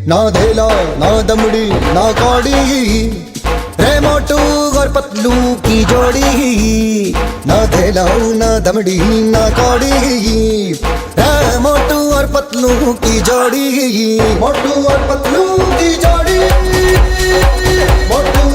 ना धेला ना दमड़ी ना कौड़ी, रे मोटू और पतलू की जोड़ी। ना धेला ना दमड़ी ना कौड़ी, रे मोटू और पतलू की जोड़ी। मोटू और पतलू की जोड़ी, मोटू